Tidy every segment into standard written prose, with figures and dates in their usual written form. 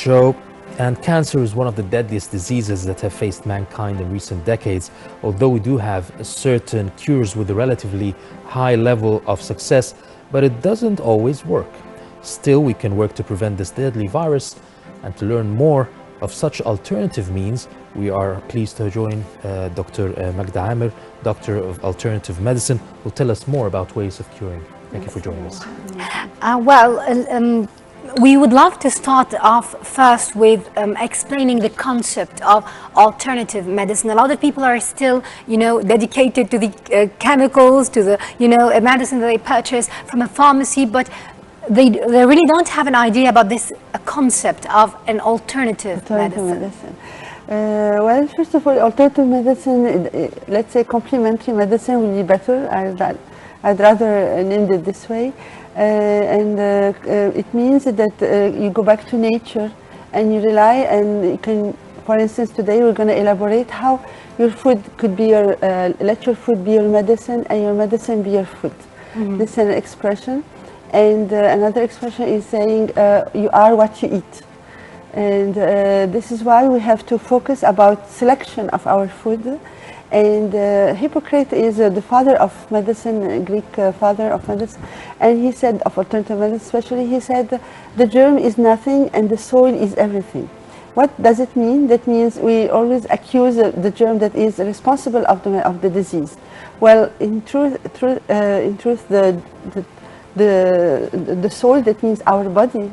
Joe. And cancer is one of the deadliest diseases that have faced mankind in recent decades. Although we do have certain cures with a relatively high level of success, but it doesn't always work. Still, we can work to prevent this deadly virus. And to learn more of such alternative means, we are pleased to join Dr. Magda Amir, Doctor of Alternative Medicine, who will tell us more about ways of curing. Thank you for joining us. We would love to start off first with explaining the concept of alternative medicine. A lot of people are still, dedicated to the chemicals, to the, medicine that they purchase from a pharmacy, but they really don't have an idea about this concept of an alternative medicine. Well, first of all, alternative medicine, let's say complementary medicine will be better. I'd rather name it this way. It means that you go back to nature and you rely, and you can, for instance, today we're going to elaborate how your food could be your, let your food be your medicine and your medicine be your food. Mm-hmm. This is an expression. And another expression is saying you are what you eat. And this is why we have to focus about selection of our food. And Hippocrates is the father of medicine, Greek father of medicine, and he said, of alternative medicine especially, he said, the germ is nothing and the soil is everything. What does it mean? That means we always accuse the germ that is responsible of the disease. Well, in truth, the soul, that means our body,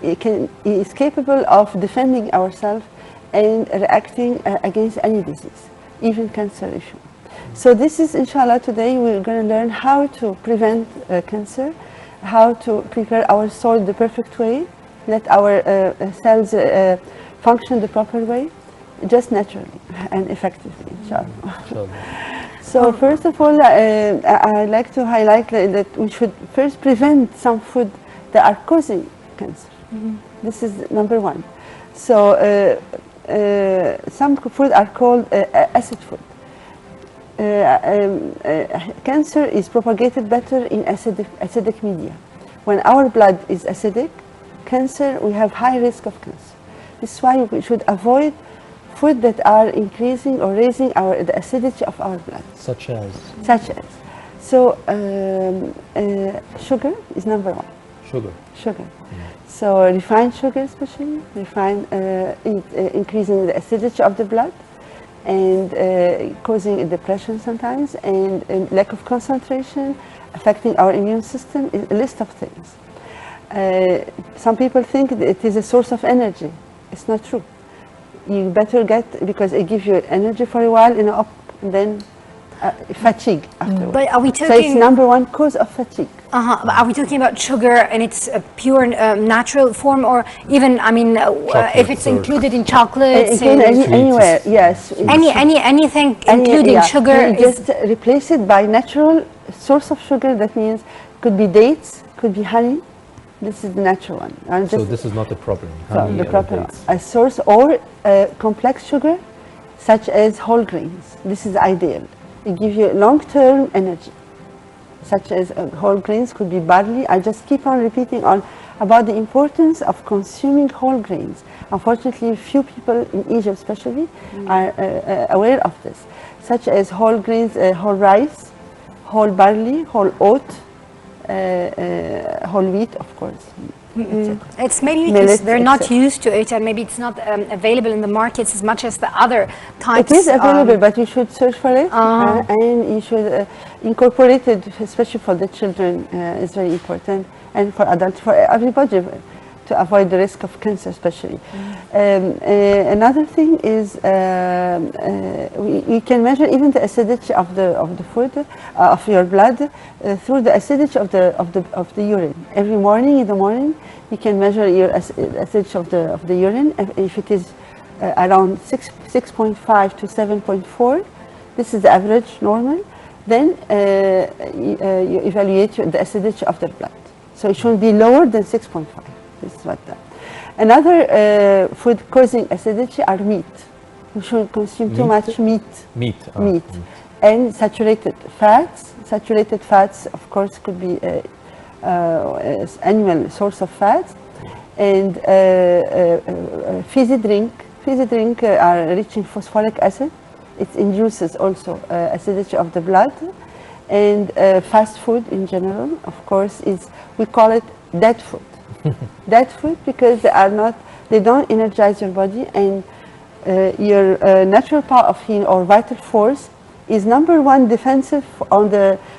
is capable of defending ourselves and reacting against any disease, even cancer issue. So this is, inshallah, today we're going to learn how to prevent cancer, how to prepare our soil the perfect way, let our cells function the proper way, just naturally and effectively, inshallah. So first of all, I'd like to highlight that we should first prevent some food that are causing cancer. Mm-hmm. This is number one. So some food are called acid food. Cancer is propagated better in acidic media. When our blood is acidic, cancer, we have high risk of cancer. This is why we should avoid food that are increasing or raising the acidity of our blood. Such as? So sugar is number one. Sugar. So refined sugar, especially increasing the acidity of the blood and causing depression sometimes, and lack of concentration, affecting our immune system, a list of things. Some people think that it is a source of energy. It's not true. You better get, because it gives you energy for a while, and then fatigue afterwards. But are we talking? So it's number one cause of fatigue. But are we talking about sugar in its pure natural form, or even, if it's included in chocolates? Anywhere, yes. Anything including sugar. Just replace it by natural source of sugar. That means could be dates, could be honey. This is the natural one. So this is not the problem. The proper a source, or complex sugar, such as whole grains. This is ideal. It gives you long-term energy, such as whole grains, could be barley. I just keep on repeating about the importance of consuming whole grains. Unfortunately, few people in Egypt especially are aware of this, such as whole grains, whole rice, whole barley, whole oat, whole wheat, of course. It's maybe because they're not used to it, and maybe it's not available in the markets as much as the other types. It is available, but you should search for it, and you should incorporate it, especially for the children. Is very important, and for adults, for everybody, to avoid the risk of cancer, especially. Another thing is we can measure even the acidity of the food, of your blood, through the acidity of the urine. Every morning, in the morning, you can measure your acidity of the urine. If it is around 6.5 to 7.4, this is the average normal. Then you evaluate the acidity of the blood. So it should be lower than 6.5. This is what that. Another food causing acidity are meat. We shouldn't consume too much meat. Meat. And saturated fats. Saturated fats, of course, could be animal source of fats. And fizzy drink are rich in phosphoric acid. It induces also acidity of the blood. And fast food in general, of course, is, we call it dead food. Dead food because they don't energize your body, and your natural power of healing or vital force is #1 defensive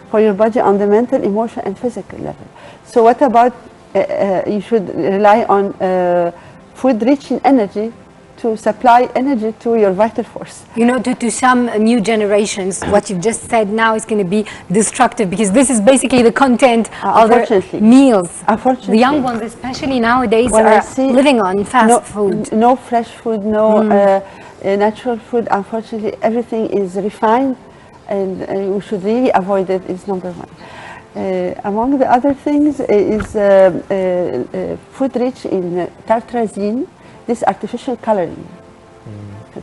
for your body on the mental, emotional, and physical level. So what about you should rely on food rich in energy to supply energy to your vital force. You know, to some new generations, what you've just said now is going to be destructive, because this is basically the content of their meals. Unfortunately. The young ones, especially nowadays, are living on fast food. No fresh food, no natural food. Unfortunately, everything is refined, and we should really avoid it, is #1. Among the other things is food rich in tartrazine, this artificial coloring.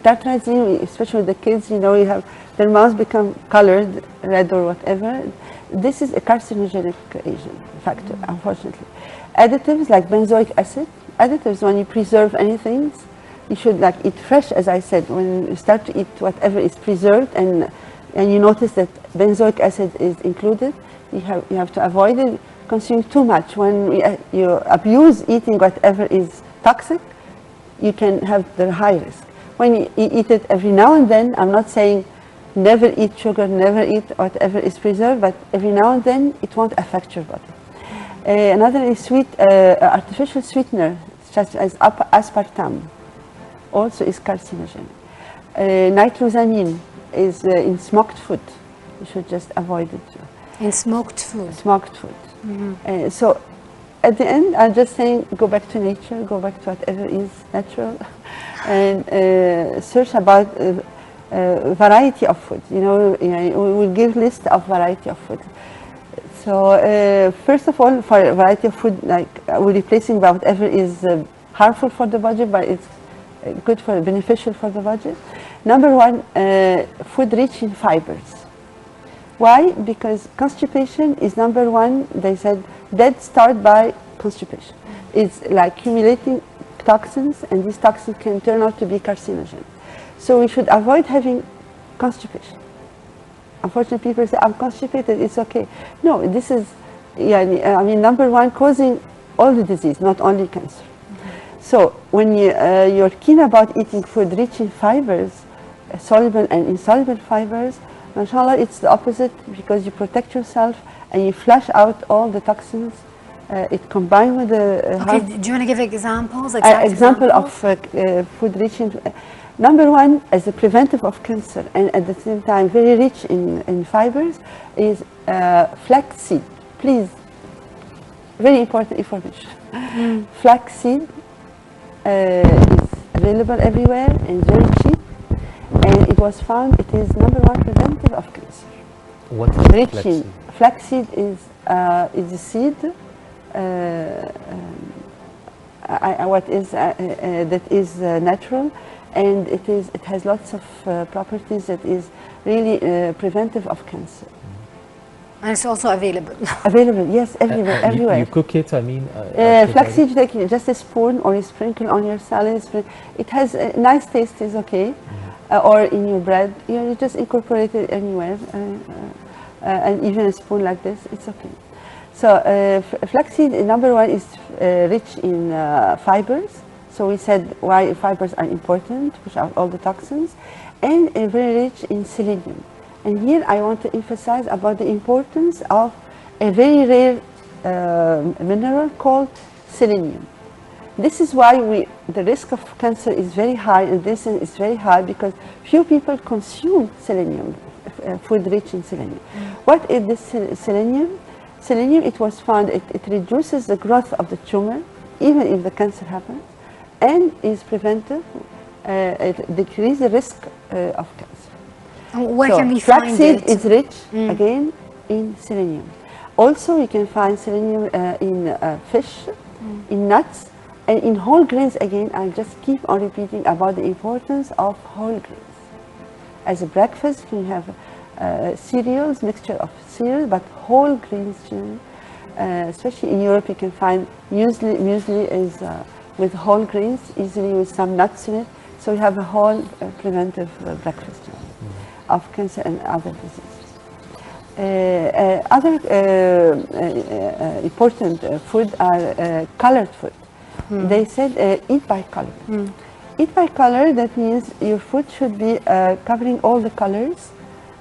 Tartrazine, especially the kids, you know, you have their mouths become colored, red or whatever. This is a carcinogenic agent factor, unfortunately. Additives like benzoic acid. Additives, when you preserve anything, you should like eat fresh, as I said. When you start to eat whatever is preserved and you notice that benzoic acid is included, you have to avoid it. Consuming too much. When you abuse eating whatever is toxic, you can have the high risk. When you eat it every now and then, I'm not saying never eat sugar, never eat whatever is preserved, but every now and then it won't affect your body. Another is artificial sweetener, such as aspartame, also is carcinogenic. Nitrosamine is in smoked food. You should just avoid it too. In smoked food? Smoked food. So at the end, I'm just saying, go back to nature, go back to whatever is natural, and search about variety of food. You know, we will give list of variety of food. So first of all, for a variety of food, like we're replacing whatever is harmful for the body, but it's good for beneficial for the body. #1, food rich in fibers. Why? Because constipation is #1. They said dead start by constipation. It's like accumulating toxins, and these toxins can turn out to be carcinogen. So we should avoid having constipation. Unfortunately, people say, I'm constipated, it's okay. No, this is, I mean, #1 causing all the disease, not only cancer. So when you're keen about eating food rich in fibers, soluble and insoluble fibers, mashallah, it's the opposite, because you protect yourself and you flush out all the toxins. It combined with the... Okay, do you want to give examples? Example of food rich in... #1, as a preventive of cancer, and at the same time very rich in fibers, is flaxseed. Please, very important information. Flaxseed is available everywhere and very cheap, and it was found it is #1 preventive of cancer. What is flaxseed? Flaxseed is a seed that is natural, and it has lots of properties that is really preventive of cancer. And it's also available. Available, yes, everywhere. You cook it, I mean? Flaxseed, you take just a spoon or a sprinkle on your salad. It has a nice taste, is okay. Or in your bread, you just incorporate it anywhere. And even a spoon like this, it's okay. So flaxseed, #1, is rich in fibers. So we said why fibers are important, push out all the toxins, and very rich in selenium. And here I want to emphasize about the importance of a very rare mineral called selenium. This is why the risk of cancer is very high, and this is very high because few people consume selenium, food rich in selenium. What is this selenium? Selenium, it was found, it reduces the growth of the tumor, even if the cancer happens, and is preventive, it decreases the risk of cancer. Where can we find it? Flaxseed is rich, again, in selenium. Also, you can find selenium in fish, in nuts, and in whole grains. Again, I just keep on repeating about the importance of whole grains. As a breakfast, you have cereals, mixture of cereals, but whole grains, Especially in Europe, you can find muesli. Muesli is with whole grains, easily with some nuts in it. So you have a whole preventive breakfast of cancer and other diseases. Other important food are colored food. They said eat by color. Eat by color, that means your food should be covering all the colors,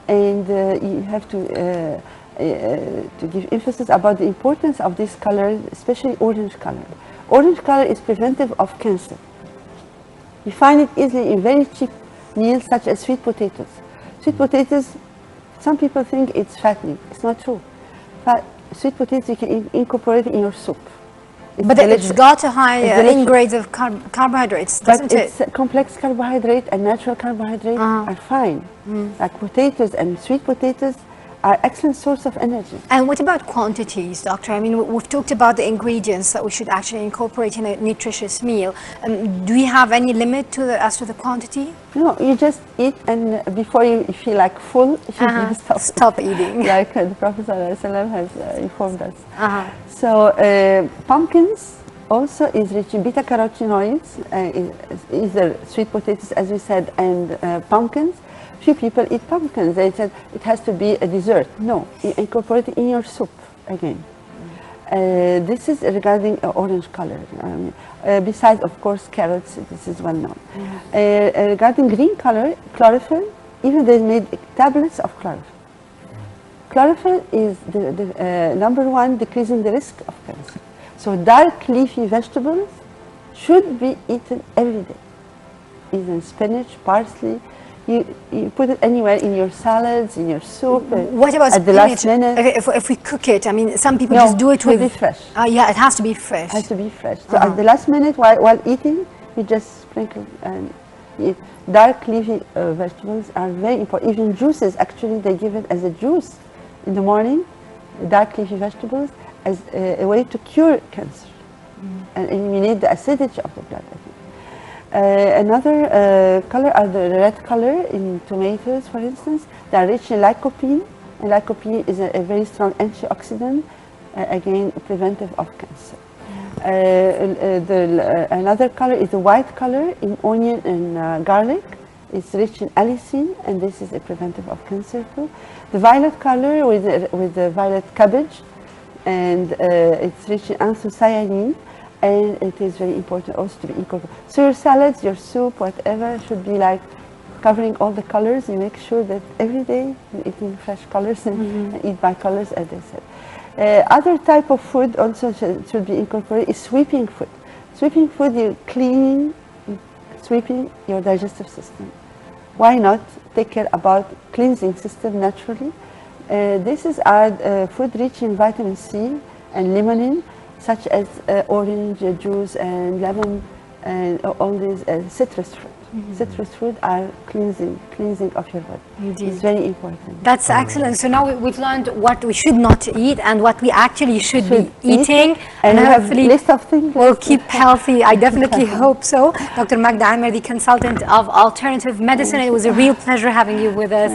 and you have to give emphasis about the importance of this color, especially orange color. Orange color is preventive of cancer. You find it easily in very cheap meals such as sweet potatoes. Sweet potatoes, some people think it's fattening. It's not true. But sweet potatoes you can incorporate in your soup. But it's got a high in grades of carbohydrates, doesn't it? But it's complex carbohydrate and natural carbohydrate are fine. Like potatoes and sweet potatoes are excellent source of energy. And what about quantities, doctor? I mean, we've talked about the ingredients that we should actually incorporate in a nutritious meal. Do you have any limit to as to the quantity? No, you just eat, and before you feel like full, you stop eating. Like the Prophet ﷺ has informed us. So pumpkins also is rich in beta-carotenoids, either sweet potatoes, as we said, and pumpkins. Few people eat pumpkins. They said it has to be a dessert. No, you incorporate it in your soup again. This is regarding orange color. Besides, of course, carrots, this is well known. Regarding green color, chlorophyll, even they made tablets of chlorophyll. Chlorophyll is the number one decreasing the risk of cancer. So dark leafy vegetables should be eaten every day. Even spinach, parsley. You put it anywhere in your salads, in your soup. What about at the last minute? If we cook it, I mean, some people just do it with. Be fresh. Yeah, it has to be fresh. It has to be fresh. So at the last minute, while eating, you just sprinkle and eat. Dark leafy vegetables are very important. Even juices, actually, they give it as a juice in the morning. Dark leafy vegetables as a way to cure cancer and eliminate the acidity of the blood. Another color are the red color in tomatoes, for instance. They are rich in lycopene, and lycopene is a very strong antioxidant, again preventive of cancer. Another color is the white color in onion and garlic. It's rich in allicin, and this is a preventive of cancer too. The violet color with the violet cabbage, and it's rich in anthocyanin. And it is very important also to be incorporated. So your salads, your soup, whatever, should be like covering all the colors. You make sure that every day you're eating fresh colors and eat by colors, as I said. Other type of food also should be incorporated is sweeping food. Sweeping food, you're cleaning, sweeping your digestive system. Why not take care about cleansing system naturally? This is our food rich in vitamin C and limonene, such as orange juice and lemon and all these citrus fruit. Citrus fruit are cleansing of your body. Indeed. It's very important. That's excellent. So now we've learned what we should not eat and what we actually should be eating. And hopefully list of things we'll keep healthy. I definitely hope so. Dr. Magda Amer, the consultant of alternative medicine. It was a real pleasure having you with us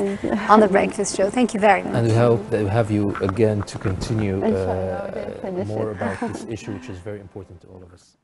on the Breakfast Show. Thank you very much. And we hope that we have you again to continue more about this issue, which is very important to all of us.